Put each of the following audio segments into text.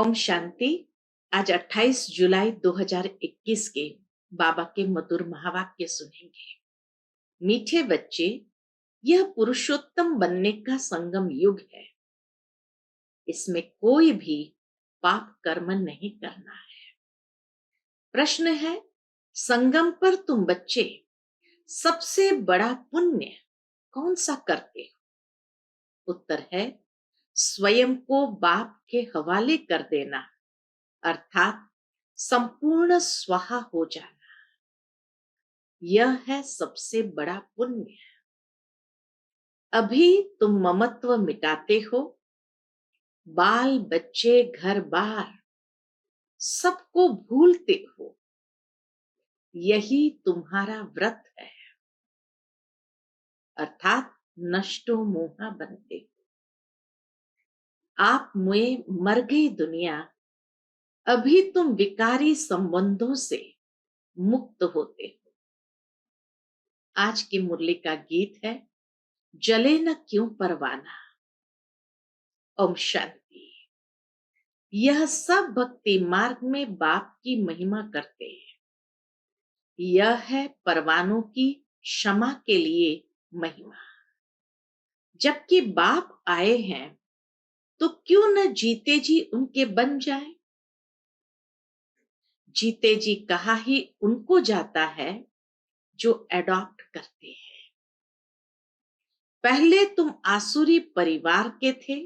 ओम शांति। आज 28 जुलाई 2021 के बाबा के मधुर महावाक्य सुनेंगे। मीठे बच्चे, यह पुरुषोत्तम बनने का संगम युग है। इसमें कोई भी पाप कर्म नहीं करना है। प्रश्न है, संगम पर तुम बच्चे सबसे बड़ा पुण्य कौन सा करते हो? उत्तर है, स्वयं को बाप के हवाले कर देना, अर्थात संपूर्ण स्वाहा हो जाना। यह है सबसे बड़ा पुण्य। अभी तुम ममत्व मिटाते हो, बाल बच्चे घर बार सबको भूलते हो। यही तुम्हारा व्रत है, अर्थात नष्टो मोहा बनते हो। आप में मर गई दुनिया, अभी तुम विकारी संबंधों से मुक्त होते हो। आज की मुरली का गीत है, जले न क्यों परवाना। ओम शांति। यह सब भक्ति मार्ग में बाप की महिमा करते हैं। यह है परवानों की क्षमा के लिए महिमा। जबकि बाप आए हैं तो क्यों न जीते जी उनके बन जाए। जीते जी कहा ही उनको जाता है जो एडॉप्ट करते हैं। पहले तुम आसुरी परिवार के थे,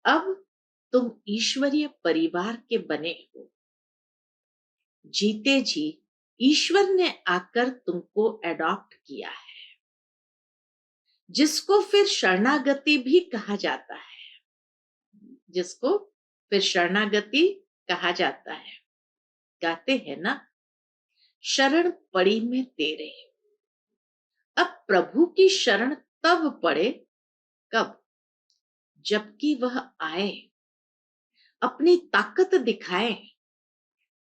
अब तुम ईश्वरीय परिवार के बने हो। जीते जी ईश्वर ने आकर तुमको एडॉप्ट किया है, जिसको फिर शरणागति भी कहा जाता है। जिसको फिर शरणागति कहा जाता है। गाते हैं ना, शरण पड़ी में तेरे। अब प्रभु की शरण तब पड़े कब? जबकि वह आए, अपनी ताकत दिखाए,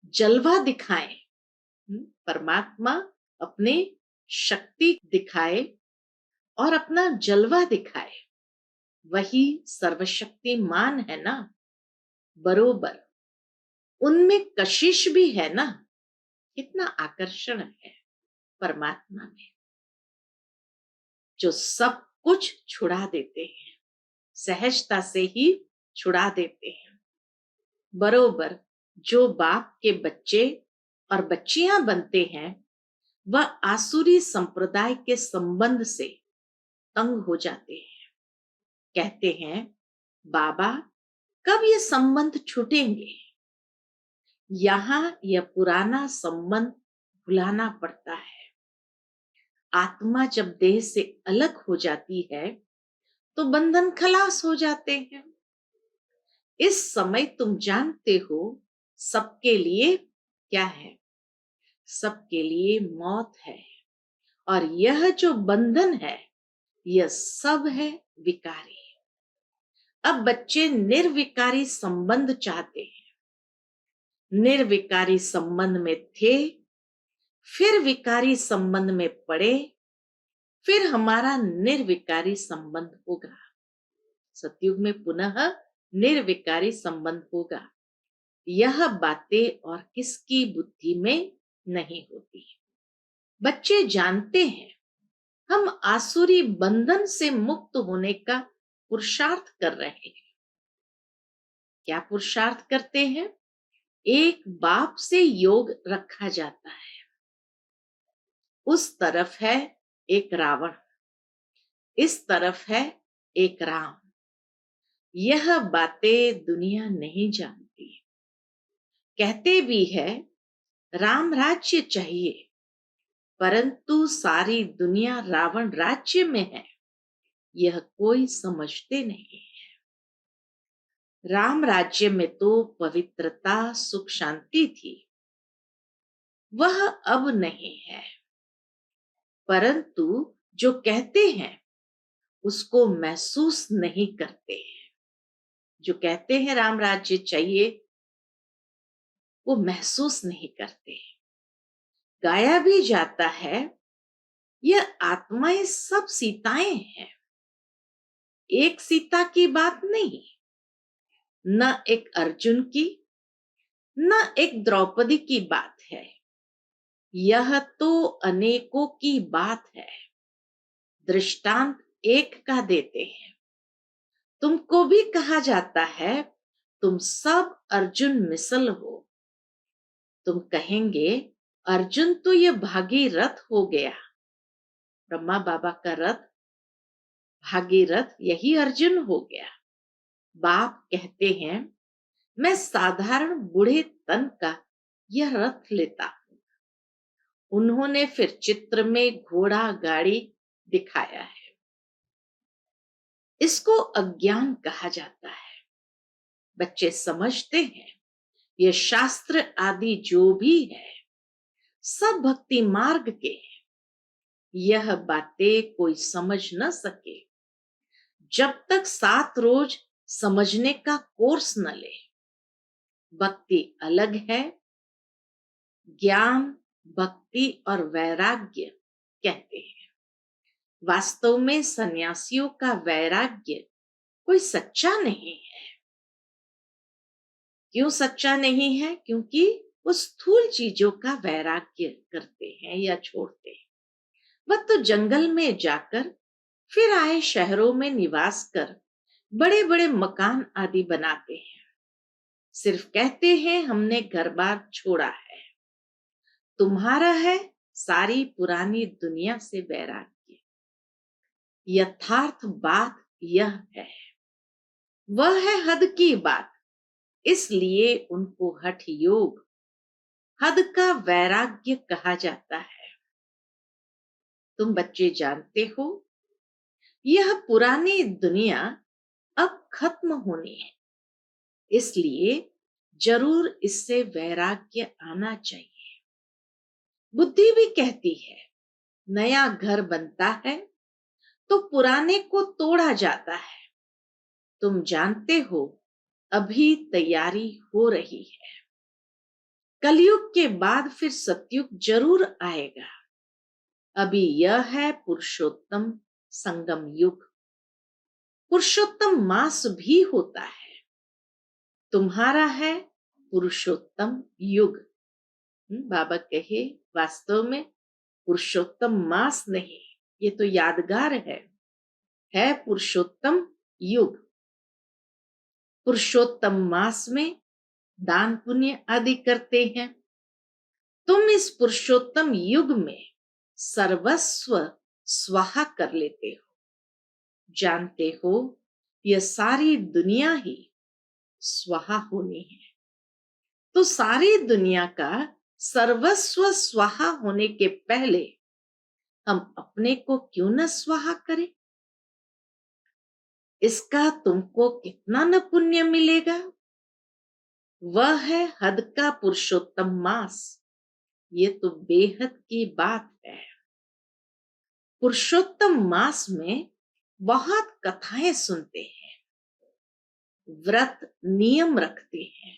जलवा दिखाए। परमात्मा अपने शक्ति दिखाए और अपना जलवा दिखाए। वही सर्वशक्तिमान है ना। बरोबर उनमें कशिश भी है ना। कितना आकर्षण है परमात्मा में, जो सब कुछ छुड़ा देते हैं, सहजता से ही छुड़ा देते हैं। बरोबर जो बाप के बच्चे और बच्चियां बनते हैं, वह आसुरी संप्रदाय के संबंध से तंग हो जाते हैं। कहते हैं, बाबा कब ये संबंध छूटेंगे। यहां यह पुराना संबंध भुलाना पड़ता है। आत्मा जब देह से अलग हो जाती है तो बंधन खलास हो जाते हैं। इस समय तुम जानते हो सबके लिए क्या है। सबके लिए मौत है, और यह जो बंधन है यह सब है विकारी। अब बच्चे निर्विकारी संबंध चाहते हैं। निर्विकारी संबंध में थे, फिर विकारी संबंध में पड़े, फिर हमारा निर्विकारी संबंध होगा। सतयुग में पुनः निर्विकारी संबंध होगा। यह बातें और किसकी बुद्धि में नहीं होती। बच्चे जानते हैं हम आसुरी बंधन से मुक्त होने का पुरुषार्थ कर रहे हैं। क्या पुरुषार्थ करते हैं? एक बाप से योग रखा जाता है। उस तरफ है एक रावण, इस तरफ है एक राम। यह बातें दुनिया नहीं जानती। कहते भी है राम राज्य चाहिए, परंतु सारी दुनिया रावण राज्य में है, यह कोई समझते नहीं है। राम राज्य में तो पवित्रता सुख शांति थी, वह अब नहीं है। परंतु जो कहते हैं उसको महसूस नहीं करते हैं। जो कहते हैं राम राज्य चाहिए, वो महसूस नहीं करते। गाया भी जाता है, यह आत्माएं सब सीताएं हैं। एक सीता की बात नहीं, न एक अर्जुन की न एक द्रौपदी की बात है, यह तो अनेकों की बात है। दृष्टांत एक का देते हैं। तुमको भी कहा जाता है, तुम सब अर्जुन मिसल हो। तुम कहेंगे, अर्जुन तो ये भागीरथ हो गया। ब्रह्मा बाबा का रथ भागीरथ यही अर्जुन हो गया। बाप कहते हैं, मैं साधारण बूढ़े तन का यह रथ लेता हूं। उन्होंने फिर चित्र में घोड़ा गाड़ी दिखाया है। इसको अज्ञान कहा जाता है। बच्चे समझते हैं, ये शास्त्र आदि जो भी है सब भक्ति मार्ग के हैं। यह बातें कोई समझ न सके जब तक 7 रोज समझने का कोर्स न ले। भक्ति अलग है। ज्ञान, भक्ति और वैराग्य कहते हैं। वास्तव में सन्यासियों का वैराग्य कोई सच्चा नहीं है। क्यों सच्चा नहीं है? क्योंकि वो स्थूल चीजों का वैराग्य करते हैं या छोड़ते हैं। वह तो जंगल में जाकर फिर आए शहरों में निवास कर बड़े बड़े मकान आदि बनाते हैं। सिर्फ कहते हैं हमने घर बार छोड़ा है। तुम्हारा है सारी पुरानी दुनिया से वैराग्य। यथार्थ बात यह है, वह है हद की बात। इसलिए उनको हठ योग, हद का वैराग्य कहा जाता है। तुम बच्चे जानते हो, यह पुरानी दुनिया अब खत्म होनी है। इसलिए जरूर इससे वैराग्य आना चाहिए। बुद्धि भी कहती है, नया घर बनता है तो पुराने को तोड़ा जाता है। तुम जानते हो, अभी तैयारी हो रही है। कलयुग के बाद फिर सतयुग जरूर आएगा। अभी यह है पुरुषोत्तम संगम युग। पुरुषोत्तम मास भी होता है। तुम्हारा है पुरुषोत्तम युग। बाबा कहे, वास्तव में पुरुषोत्तम मास नहीं, ये तो यादगार है पुरुषोत्तम युग। पुरुषोत्तम मास में दान पुण्य आदि करते हैं। तुम इस पुरुषोत्तम युग में सर्वस्व स्वाहा कर लेते हो। जानते हो, यह सारी दुनिया ही स्वाहा होनी है। तो सारी दुनिया का सर्वस्व स्वाहा होने के पहले हम अपने को क्यों न स्वाहा करें? इसका तुमको कितना न पुण्य मिलेगा। वह है हद का पुरुषोत्तम मास। ये तो बेहद की बात है। पुरुषोत्तम मास में बहुत कथाएं सुनते हैं, व्रत नियम रखते हैं।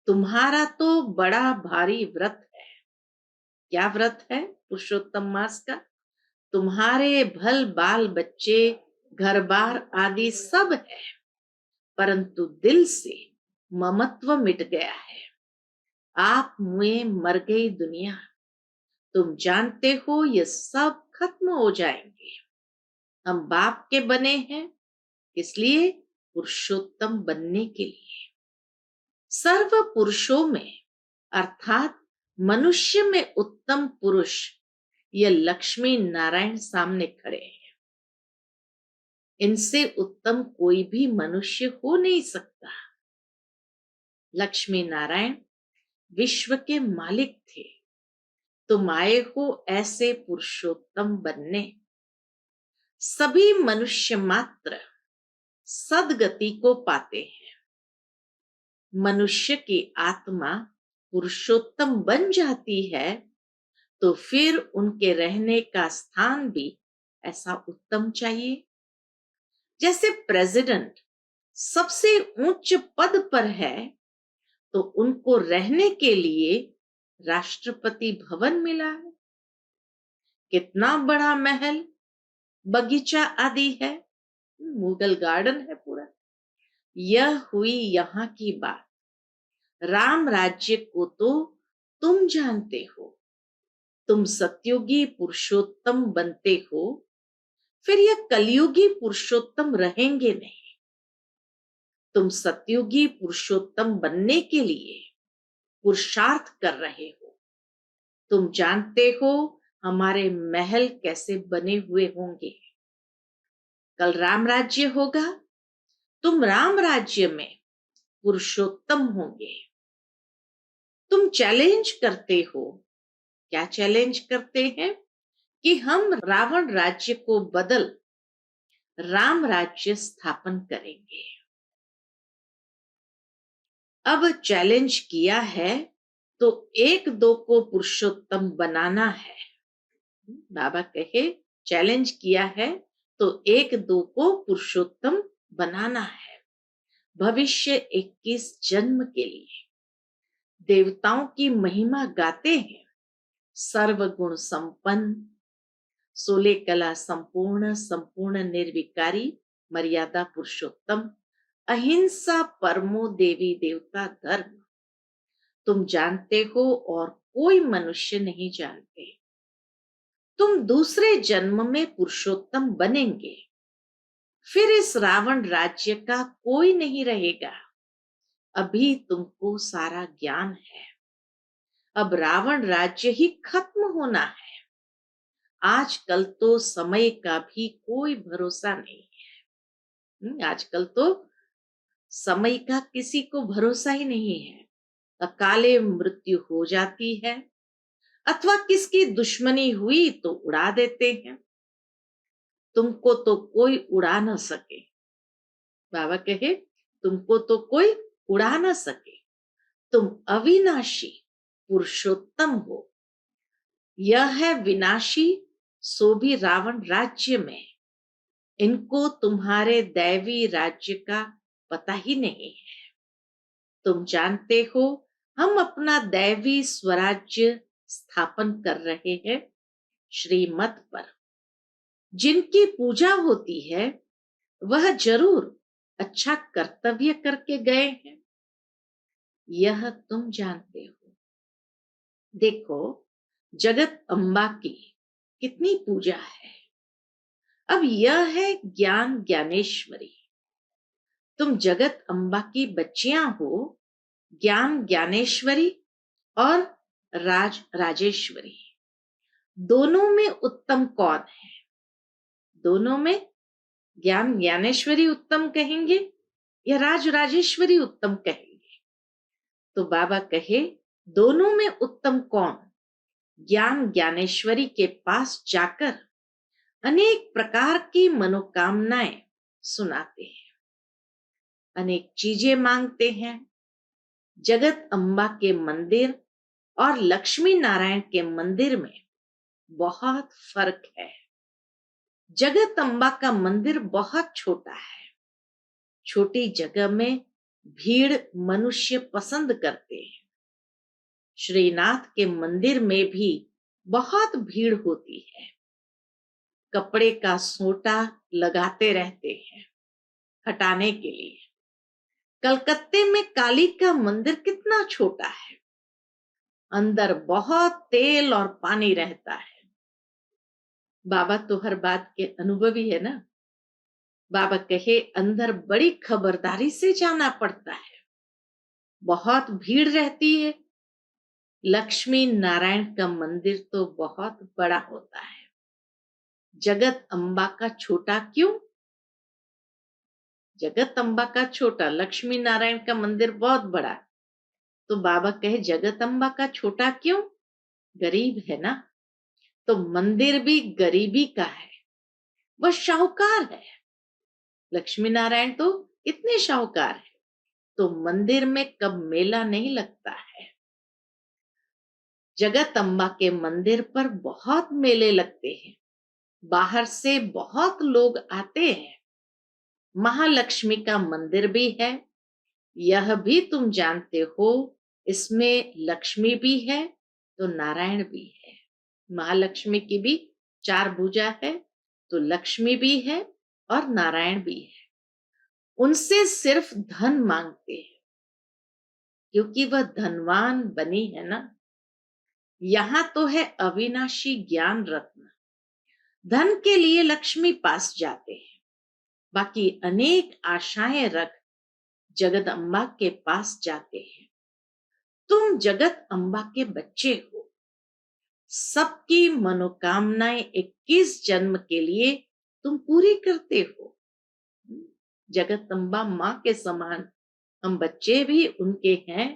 तुम्हारा तो बड़ा भारी व्रत है। क्या व्रत है पुरुषोत्तम मास का? तुम्हारे भल बाल बच्चे, घर बार आदि सब है, परंतु दिल से ममत्व मिट गया है। आप में मर गई दुनिया। तुम जानते हो, ये सब खत्म हो जाएंगे। हम बाप के बने हैं, इसलिए पुरुषोत्तम बनने के लिए। सर्व पुरुषों में अर्थात मनुष्य में उत्तम पुरुष, ये लक्ष्मी नारायण सामने खड़े हैं। इनसे उत्तम कोई भी मनुष्य हो नहीं सकता। लक्ष्मी नारायण विश्व के मालिक थे। तुम आए हो ऐसे पुरुषोत्तम बनने। सभी मनुष्य मात्र सदगति को पाते हैं। मनुष्य की आत्मा पुरुषोत्तम बन जाती है तो फिर उनके रहने का स्थान भी ऐसा उत्तम चाहिए। जैसे प्रेसिडेंट सबसे उच्च पद पर है तो उनको रहने के लिए राष्ट्रपति भवन मिला है। कितना बड़ा महल, बगीचा आदि है, मुगल गार्डन है पूरा। यह हुई यहाँ की बात। राम राज्य को तो तुम जानते हो। तुम सतयुगी पुरुषोत्तम बनते हो, फिर यह कलयुगी पुरुषोत्तम रहेंगे नहीं। तुम सतयुगी पुरुषोत्तम बनने के लिए पुरुषार्थ कर रहे हो। तुम जानते हो हमारे महल कैसे बने हुए होंगे। कल राम राज्य होगा, तुम राम राज्य में पुरुषोत्तम होंगे। तुम चैलेंज करते हो। क्या चैलेंज करते हैं? कि हम रावण राज्य को बदल राम राज्य स्थापन करेंगे। अब चैलेंज किया है तो एक दो को पुरुषोत्तम बनाना है। बाबा कहे चैलेंज किया है तो एक दो को पुरुषोत्तम बनाना है। भविष्य 21 जन्म के लिए देवताओं की महिमा गाते हैं। सर्वगुण संपन्न, 16 कला संपूर्ण, संपूर्ण निर्विकारी, मर्यादा पुरुषोत्तम, अहिंसा परमो देवी देवता धर्म। तुम जानते हो और कोई मनुष्य नहीं जानते। तुम दूसरे जन्म में पुरुषोत्तम बनेंगे। फिर इस रावण राज्य का कोई नहीं रहेगा। अभी तुमको सारा ज्ञान है। अब रावण राज्य ही खत्म होना है। आजकल तो समय का भी कोई भरोसा नहीं है। आजकल तो समय का किसी को भरोसा ही नहीं है। अकाले मृत्यु हो जाती है, अथवा किसकी दुश्मनी हुई तो उड़ा देते हैं। तुमको तो कोई उड़ा न सके। बाबा कहे तुमको तो कोई उड़ा न सके। तुम अविनाशी पुरुषोत्तम हो। यह है विनाशी, सो भी रावण राज्य में। इनको तुम्हारे दैवी राज्य का पता ही नहीं है। तुम जानते हो हम अपना दैवी स्वराज्य स्थापन कर रहे हैं श्रीमत पर। जिनकी पूजा होती है वह जरूर अच्छा कर्तव्य करके गए हैं, यह तुम जानते हो। देखो जगत अम्बा की कितनी पूजा है। अब यह है ज्ञान ज्ञानेश्वरी। तुम जगत अम्बा की बच्चियां हो, ज्ञान ज्ञानेश्वरी और राज राजेश्वरी। दोनों में उत्तम कौन है? दोनों में ज्ञान ज्ञानेश्वरी उत्तम कहेंगे या राज राजेश्वरी उत्तम कहेंगे? तो बाबा कहे दोनों में उत्तम कौन? ज्ञान ज्ञानेश्वरी के पास जाकर अनेक प्रकार की मनोकामनाएं सुनाते हैं, अनेक चीजें मांगते हैं। जगत अम्बा के मंदिर और लक्ष्मी नारायण के मंदिर में बहुत फर्क है। जगत अम्बा का मंदिर बहुत छोटा है। छोटी जगह में भीड़ मनुष्य पसंद करते हैं। श्रीनाथ के मंदिर में भी बहुत भीड़ होती है। कपड़े का सोटा लगाते रहते हैं हटाने के लिए। कलकत्ते में काली का मंदिर कितना छोटा है, अंदर बहुत तेल और पानी रहता है। बाबा तो हर बात के अनुभवी है ना। बाबा कहे अंदर बड़ी खबरदारी से जाना पड़ता है, बहुत भीड़ रहती है। लक्ष्मी नारायण का मंदिर तो बहुत बड़ा होता है। जगत अम्बा का छोटा क्यों? जगत अम्बा का छोटा, लक्ष्मी नारायण का मंदिर बहुत बड़ा। तो बाबा कहे जगत अम्बा का छोटा क्यों? गरीब है ना। तो मंदिर भी गरीबी का है, वह शाहूकार है। लक्ष्मी नारायण तो इतने शाहूकार है, तो मंदिर में कब मेला नहीं लगता है। जगत अम्बा के मंदिर पर बहुत मेले लगते हैं, बाहर से बहुत लोग आते हैं। महालक्ष्मी का मंदिर भी है, यह भी तुम जानते हो। इसमें लक्ष्मी भी है तो नारायण भी है। महालक्ष्मी की भी 4 भुजा है, तो लक्ष्मी भी है और नारायण भी है। उनसे सिर्फ धन मांगते हैं, क्योंकि वह धनवान बनी है ना। यहाँ तो है अविनाशी ज्ञान रत्न। धन के लिए लक्ष्मी पास जाते हैं, बाकी अनेक आशाएं रख जगदम्बा के पास जाते हैं। तुम जगत अम्बा के बच्चे हो। सबकी मनोकामनाएं 21 जन्म के लिए तुम पूरी करते हो। जगदम्बा माँ के समान हम बच्चे भी उनके हैं।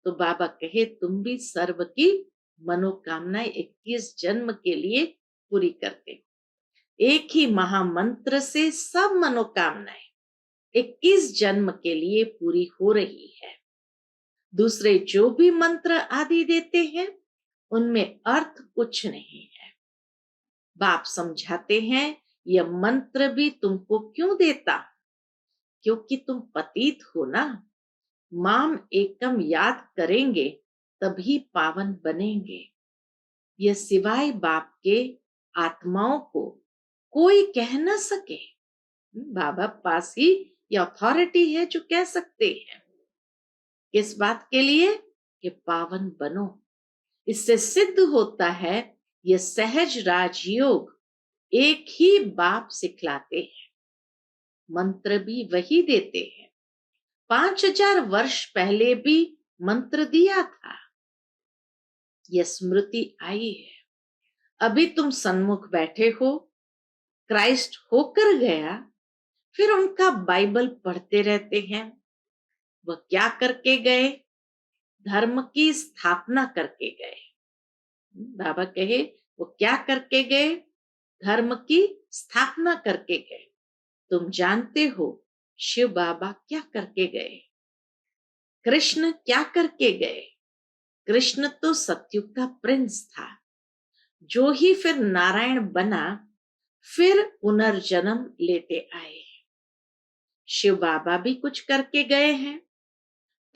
तो बाबा कहे तुम भी सर्व की मनोकामनाएं 21 जन्म के लिए पूरी करते हो। एक ही महामंत्र से सब मनोकामनाएं 21 जन्म के लिए पूरी हो रही है। दूसरे जो भी मंत्र आदि देते हैं उनमें अर्थ कुछ नहीं है। बाप समझाते हैं यह मंत्र भी तुमको क्यों देता, क्योंकि तुम पतित हो ना। माम एकम याद करेंगे तभी पावन बनेंगे। यह सिवाय बाप के आत्माओं को कोई कह न सके। बाबा पास ही ये अथॉरिटी है जो कह सकते हैं। किस बात के लिए? कि पावन बनो। इससे सिद्ध होता है यह सहज राजयोग एक ही बाप सिखलाते हैं, मंत्र भी वही देते हैं। 5000 वर्ष पहले भी मंत्र दिया था। यह स्मृति आई है। अभी तुम सन्मुख बैठे हो, क्राइस्ट होकर गया, फिर उनका बाइबल पढ़ते रहते हैं। वह क्या करके गए? धर्म की स्थापना करके गए। बाबा कहे वो क्या करके गए? धर्म की स्थापना करके गए। तुम जानते हो शिव बाबा क्या करके गए? कृष्ण क्या करके गए? कृष्ण तो सतयुग का प्रिंस था, जो ही फिर नारायण बना, फिर पुनर्जन्म लेते आए। शिव बाबा भी कुछ करके गए हैं,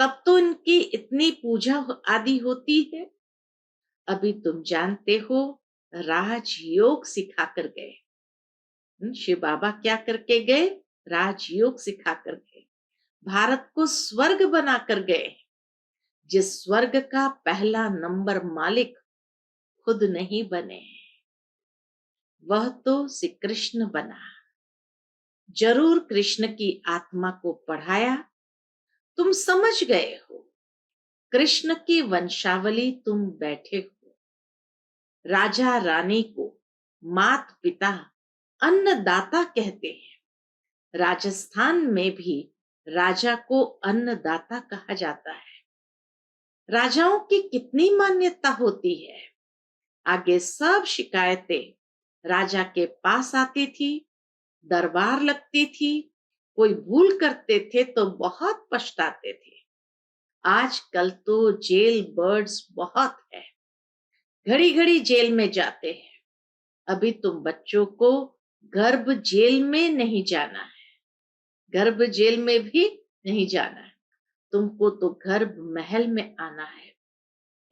तब तो इनकी इतनी पूजा आदि होती है। अभी तुम जानते हो राजयोग सिखा कर गए। शिव बाबा क्या करके गए? राजयोग सिखा कर गए। भारत को स्वर्ग बनाकर गए, जिस स्वर्ग का पहला नंबर मालिक खुद नहीं बने, वह तो श्री कृष्ण बना। जरूर कृष्ण की आत्मा को पढ़ाया, तुम समझ गए हो। कृष्ण की वंशावली तुम बैठे हो। राजा रानी को मात पिता अन्नदाता कहते हैं। राजस्थान में भी राजा को अन्नदाता कहा जाता है। राजाओं की कितनी मान्यता होती है। आगे सब शिकायतें राजा के पास आती थी, दरबार लगती थी। कोई भूल करते थे तो बहुत पछताते थे। आजकल तो जेल बर्ड्स बहुत है, घड़ी घड़ी जेल में जाते हैं। अभी तुम बच्चों को गर्भ जेल में नहीं जाना है, गर्भ जेल में भी नहीं जाना है। तुमको तो गर्भ महल में आना है।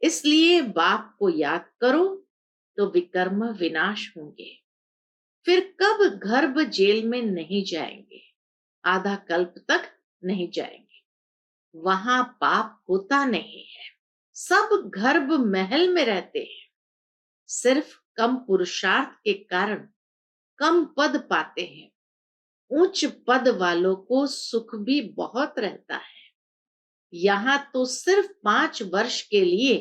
इसलिए बाप को याद करो तो विकर्म विनाश होंगे। फिर कब गर्भ जेल में नहीं जाएंगे, आधा कल्प तक नहीं जाएंगे। वहां पाप होता नहीं है। सब गर्भ महल में रहते हैं। सिर्फ कम पुरुषार्थ के कारण कम पद पाते हैं। उच्च पद वालों को सुख भी बहुत रहता है। यहाँ तो सिर्फ 5 वर्ष के लिए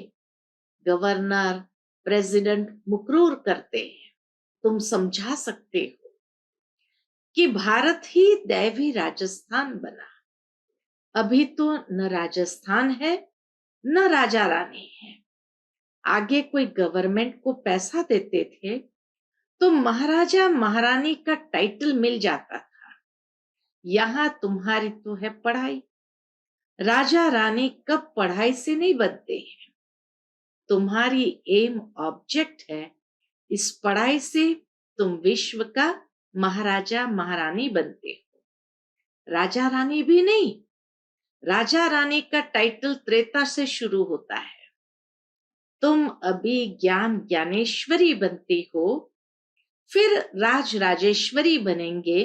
गवर्नर प्रेसिडेंट मुकर्रर करते हैं। तुम समझा सकते हो कि भारत ही दैवी राजस्थान बना। अभी तो न राजस्थान है न राजा रानी है। आगे कोई गवर्नमेंट को पैसा देते थे तो महाराजा महारानी का टाइटल मिल जाता था। यहाँ तुम्हारी तो है पढ़ाई। राजा रानी कब पढ़ाई से नहीं बनते हैं। तुम्हारी एम ऑब्जेक्ट है। इस पढ़ाई से तुम विश्व का महाराजा महारानी बनते हो। राजा रानी भी नहीं। राजा रानी का टाइटल त्रेता से शुरू होता है। तुम अभी ज्ञान ज्ञानेश्वरी बनती हो, फिर राज राजेश्वरी बनेंगे।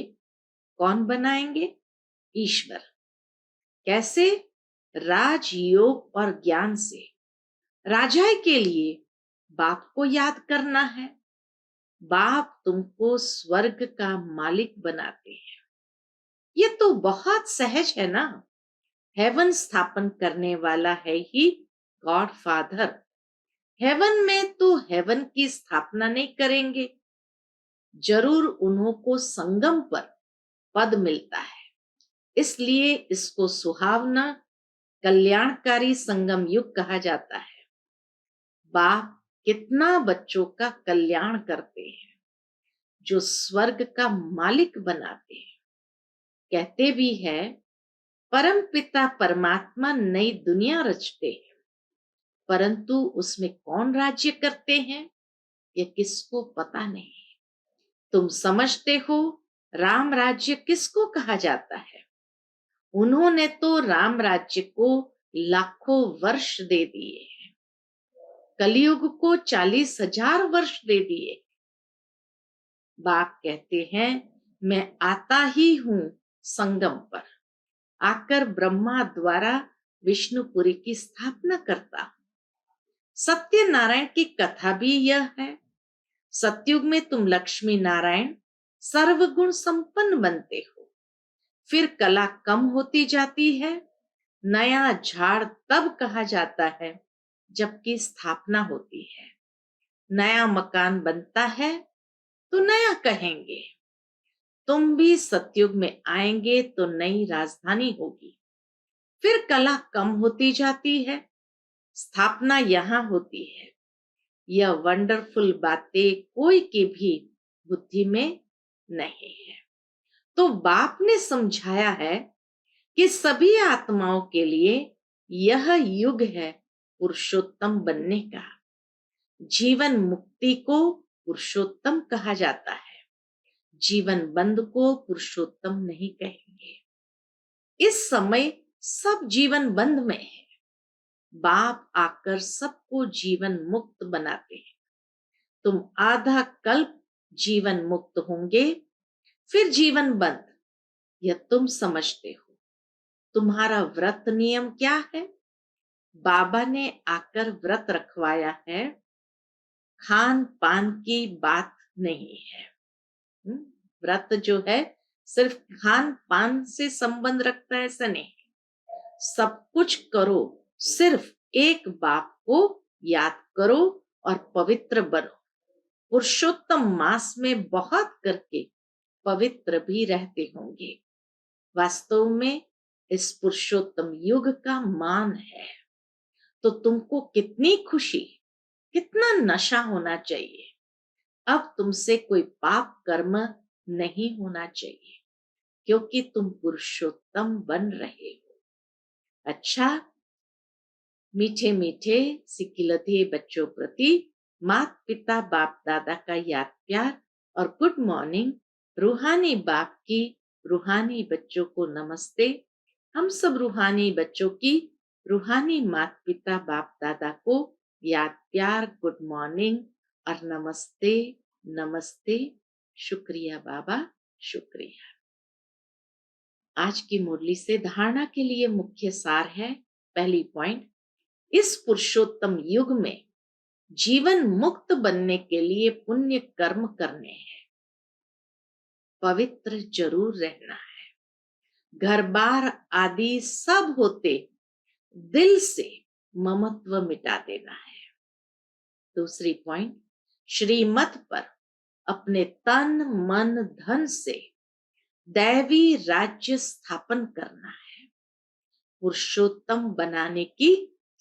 कौन बनाएंगे? ईश्वर। कैसे? राजयोग और ज्ञान से। राजा के लिए बाप को याद करना है। बाप तुमको स्वर्ग का मालिक बनाते हैं। ये तो बहुत सहज है ना। हेवन स्थापन करने वाला है ही गॉड फादर। हेवन में तो हेवन की स्थापना नहीं करेंगे। जरूर उन्हों को संगम पर पद मिलता है, इसलिए इसको सुहावना कल्याणकारी संगम युग कहा जाता है। बाप कितना बच्चों का कल्याण करते हैं, जो स्वर्ग का मालिक बनाते हैं। कहते भी है परम पिता परमात्मा नई दुनिया रचते हैं, परंतु उसमें कौन राज्य करते हैं ये किसको पता नहीं। तुम समझते हो राम राज्य किसको कहा जाता है? उन्होंने तो राम राज्य को लाखों वर्ष दे दिए हैं, कलयुग को 40,000 वर्ष दे दिए। बाप कहते हैं मैं आता ही हूं संगम पर, आकर ब्रह्मा द्वारा विष्णुपुरी की स्थापना करता हूं। सत्यनारायण की कथा भी यह है। सतयुग में तुम लक्ष्मी नारायण सर्वगुण संपन्न बनते हो, फिर कला कम होती जाती है। नया झाड़ तब कहा जाता है जबकि स्थापना होती है। नया मकान बनता है तो नया कहेंगे। तुम भी सतयुग में आएंगे तो नई राजधानी होगी। फिर कला कम होती जाती है, स्थापना यहां होती है। यह वंडरफुल बातें कोई की भी बुद्धि में नहीं है। तो बाप ने समझाया है कि सभी आत्माओं के लिए यह युग है पुरुषोत्तम बनने का। जीवन मुक्ति को पुरुषोत्तम कहा जाता है, जीवन बंद को पुरुषोत्तम नहीं कहेंगे। इस समय सब जीवन बंद में है। बाप आकर सबको जीवन मुक्त बनाते हैं। तुम आधा कल्प जीवन मुक्त होंगे, फिर जीवन बंद। यह तुम समझते हो। तुम्हारा व्रत नियम क्या है? बाबा ने आकर व्रत रखवाया है, खान पान की बात नहीं है। व्रत जो है सिर्फ खान पान से संबंध रखता है ऐसा नहीं। सब कुछ करो, सिर्फ एक बाप को याद करो और पवित्र बनो। पुरुषोत्तम मास में बहुत करके पवित्र भी रहते होंगे। वास्तव में इस पुरुषोत्तम युग का मान है। तो तुमको कितनी खुशी, कितना नशा होना चाहिए। अब तुमसे कोई पाप कर्म नहीं होना चाहिए, क्योंकि तुम पुरुषोत्तम बन रहे हो। अच्छा, मीठे मीठे सिकिलते बच्चों प्रति माता पिता बाप दादा का याद प्यार और गुड मॉर्निंग। रूहानी बाप की रूहानी बच्चों को नमस्ते। हम सब रूहानी बच्चों की रूहानी माता पिता बाप दादा को याद प्यार, गुड मॉर्निंग और नमस्ते नमस्ते। शुक्रिया बाबा, शुक्रिया। आज की मुरली से धारणा के लिए मुख्य सार है। पहली पॉइंट, इस पुरुषोत्तम युग में जीवन मुक्त बनने के लिए पुण्य कर्म करने हैं, पवित्र जरूर रहना है। घर बार आदि सब होते, दिल से ममत्व मिटा देना है। दूसरी पॉइंट, श्रीमत पर अपने तन मन धन से दैवी राज्य स्थापन करना है, पुरुषोत्तम बनाने की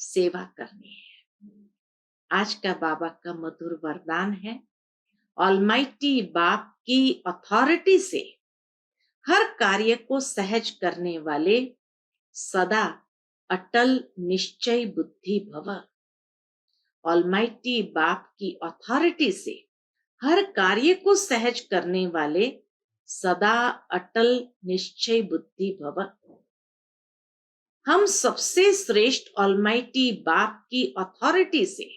सेवा करनी है। आज का बाबा का मधुर वरदान है, ऑलमाइटी बाप की अथॉरिटी से हर कार्य को सहज करने वाले सदा अटल निश्चय बुद्धि भव। ऑलमाइटी बाप की अथॉरिटी से हर कार्य को सहज करने वाले सदा अटल निश्चय बुद्धि भव। हम सबसे श्रेष्ठ ऑलमाइटी बाप की अथॉरिटी से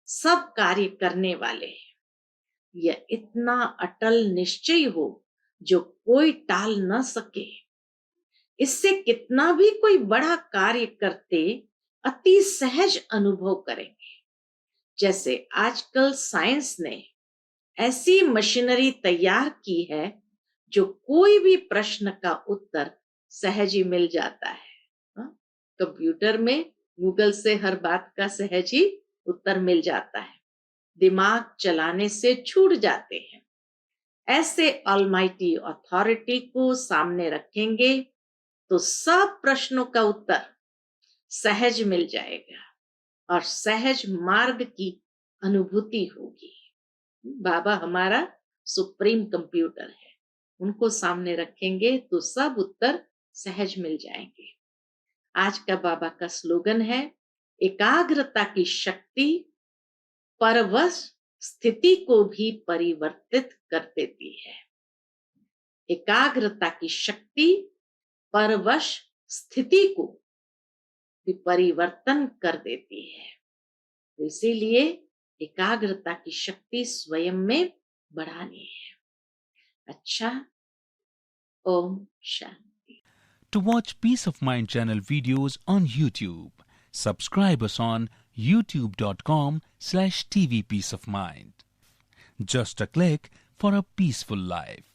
सब कार्य करने वाले हैं। यह इतना अटल निश्चय हो जो कोई टाल न सके। इससे कितना भी कोई बड़ा कार्य करते अति सहज अनुभव करेंगे। जैसे आजकल साइंस ने ऐसी मशीनरी तैयार की है जो कोई भी प्रश्न का उत्तर सहज ही मिल जाता है। हाँ? कंप्यूटर में गूगल से हर बात का सहज ही उत्तर मिल जाता है, दिमाग चलाने से छूट जाते हैं। ऐसे ऑलमाइटी अथॉरिटी को सामने रखेंगे तो सब प्रश्नों का उत्तर सहज मिल जाएगा और सहज मार्ग की अनुभूति होगी। बाबा हमारा सुप्रीम कंप्यूटर है, उनको सामने रखेंगे तो सब उत्तर सहज मिल जाएंगे। आज का बाबा का स्लोगन है, एकाग्रता की शक्ति परवश स्थिति को भी परिवर्तित कर देती है। एकाग्रता की शक्ति परवश स्थिति को भी परिवर्तन कर देती है। तो इसीलिए एकाग्रता की शक्ति स्वयं में बढ़ानी है। अच्छा, Om Shanti. To watch Peace of Mind channel videos on YouTube, subscribe us on youtube.com/TV Peace of Mind. Just a click for a peaceful life.